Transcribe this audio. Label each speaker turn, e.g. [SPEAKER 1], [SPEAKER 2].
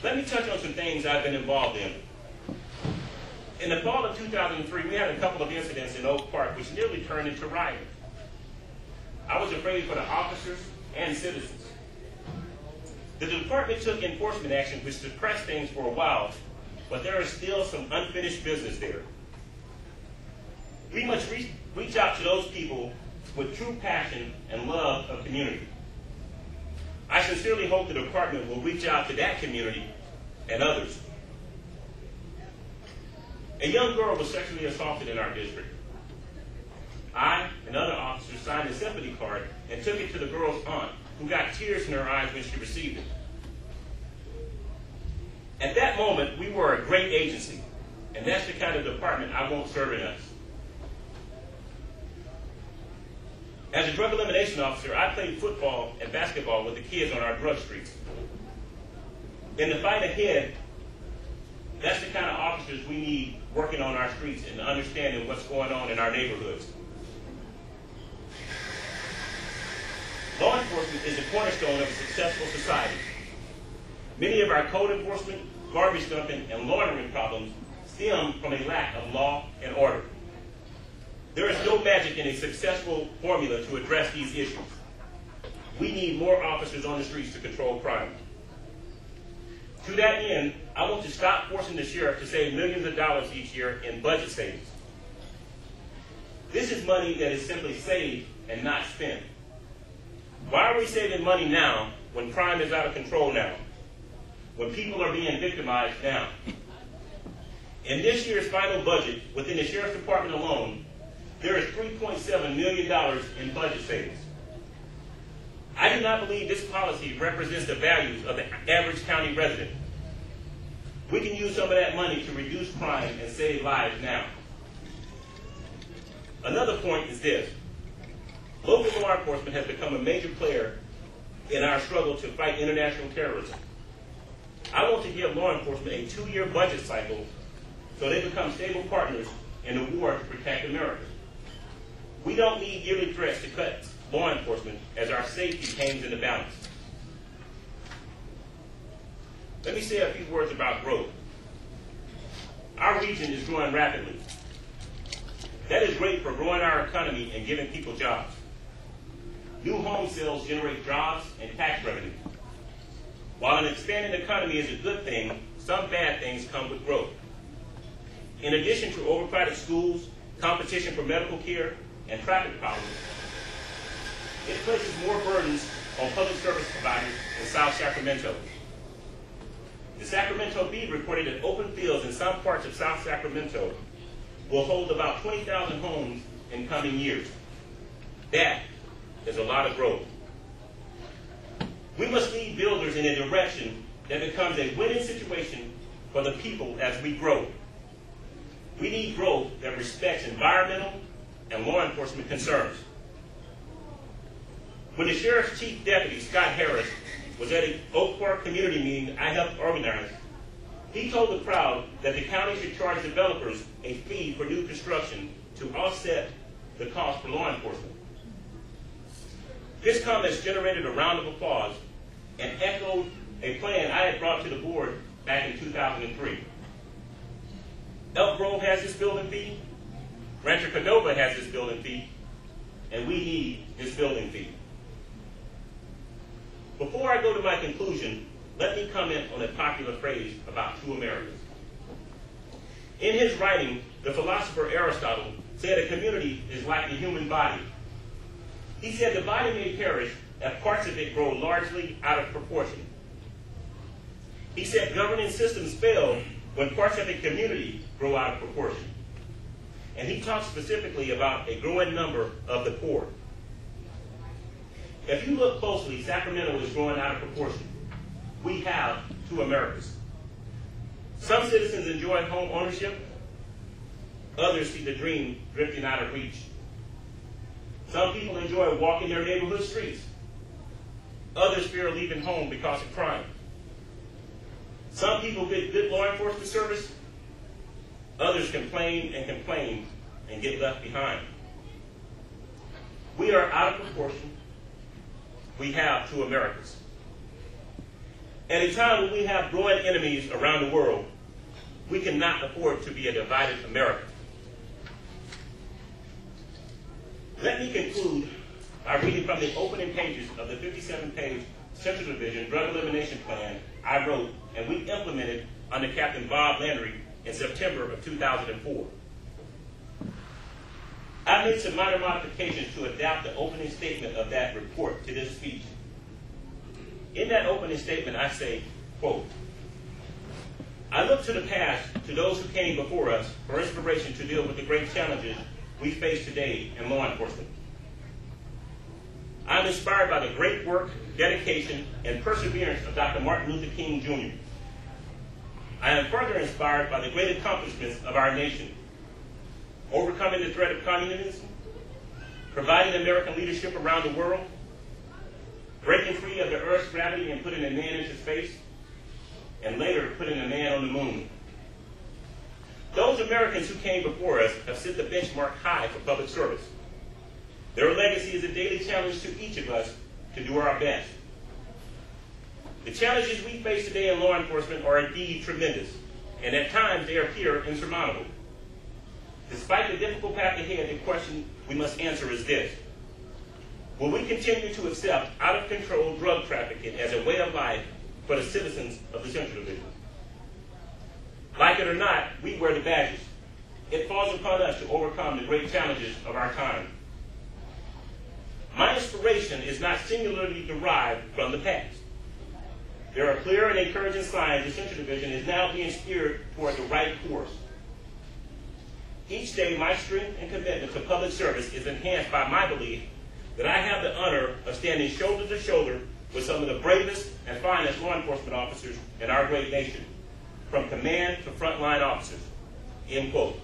[SPEAKER 1] Let me touch on some things I've been involved in. In the fall of 2003, we had a couple of incidents in Oak Park which nearly turned into rioting. I was afraid for the officers and citizens. The department took enforcement action which suppressed things for a while, but there is still some unfinished business there. We must reach out to those people with true passion and love of community. I sincerely hope the department will reach out to that community and others. A young girl was sexually assaulted in our district. I and other officers signed a sympathy card and took it to the girl's aunt, who got tears in her eyes when she received it. At that moment, we were a great agency, and that's the kind of department I want serving us. As a drug elimination officer, I played football and basketball with the kids on our drug streets. In the fight ahead, that's the kind of officers we need working on our streets and understanding what's going on in our neighborhoods. Law enforcement is the cornerstone of a successful society. Many of our code enforcement, garbage dumping, and loitering problems stem from a lack of law and order. There is no magic in a successful formula to address these issues. We need more officers on the streets to control crime. To that end, I want to stop forcing the sheriff to save millions of dollars each year in budget savings. This is money that is simply saved and not spent. Why are we saving money now when crime is out of control now? When people are being victimized now? In this year's final budget, within the Sheriff's Department alone, there is $3.7 million in budget savings. I do not believe this policy represents the values of the average county resident. We can use some of that money to reduce crime and save lives now. Another point is this. Local law enforcement has become a major player in our struggle to fight international terrorism. I want to give law enforcement a 2-year budget cycle so they become stable partners in the war to protect America. We don't need yearly threats to cut law enforcement as our safety hangs in the balance. Let me say a few words about growth. Our region is growing rapidly. That is great for growing our economy and giving people jobs. New home sales generate jobs and tax revenue. While an expanding economy is a good thing, some bad things come with growth. In addition to overcrowded schools, competition for medical care, and traffic problems, it places more burdens on public service providers in South Sacramento. The Sacramento Bee reported that open fields in some parts of South Sacramento will hold about 20,000 homes in coming years. That is a lot of growth. We must lead builders in a direction that becomes a winning situation for the people as we grow. We need growth that respects environmental and law enforcement concerns. When the Sheriff's Chief Deputy, Scott Harris, was at an Oak Park community meeting I helped organize, he told the crowd that the county should charge developers a fee for new construction to offset the cost for law enforcement. His comments generated a round of applause and echoed a plan I had brought to the board back in 2003. Elk Grove has this building fee, Rancho Cordova has this building fee, and we need this building fee. Before I go to my conclusion, let me comment on a popular phrase about two Americas. In his writing, the philosopher Aristotle said a community is like the human body. He said the body may perish if parts of it grow largely out of proportion. He said governing systems fail when parts of a community grow out of proportion. And he talked specifically about a growing number of the poor. If you look closely, Sacramento is growing out of proportion. We have two Americas. Some citizens enjoy home ownership. Others see the dream drifting out of reach. Some people enjoy walking their neighborhood streets. Others fear leaving home because of crime. Some people get good law enforcement service. Others complain and get left behind. We are out of proportion. We have two Americas. At a time when we have growing enemies around the world, we cannot afford to be a divided America. Let me conclude by reading from the opening pages of the 57-page Central Division Drug Elimination Plan I wrote and we implemented under Captain Bob Landry in September of 2004. I made some minor modifications to adapt the opening statement of that report to this speech. In that opening statement, I say, quote, I look to the past, to those who came before us, for inspiration to deal with the great challenges we face today in law enforcement. I'm inspired by the great work, dedication, and perseverance of Dr. Martin Luther King, Jr. I am further inspired by the great accomplishments of our nation, overcoming the threat of communism, providing American leadership around the world, breaking free of the Earth's gravity and putting a man into space, and later putting a man on the moon. Those Americans who came before us have set the benchmark high for public service. Their legacy is a daily challenge to each of us to do our best. The challenges we face today in law enforcement are indeed tremendous, and at times they appear insurmountable. Despite the difficult path ahead, the question we must answer is this: will we continue to accept out-of-control drug trafficking as a way of life for the citizens of the Central Division? Like it or not, we wear the badges. It falls upon us to overcome the great challenges of our time. My inspiration is not singularly derived from the past. There are clear and encouraging signs the Central Division is now being steered toward the right course. Each day, my strength and commitment to public service is enhanced by my belief that I have the honor of standing shoulder to shoulder with some of the bravest and finest law enforcement officers in our great nation, from command to frontline officers. End quote.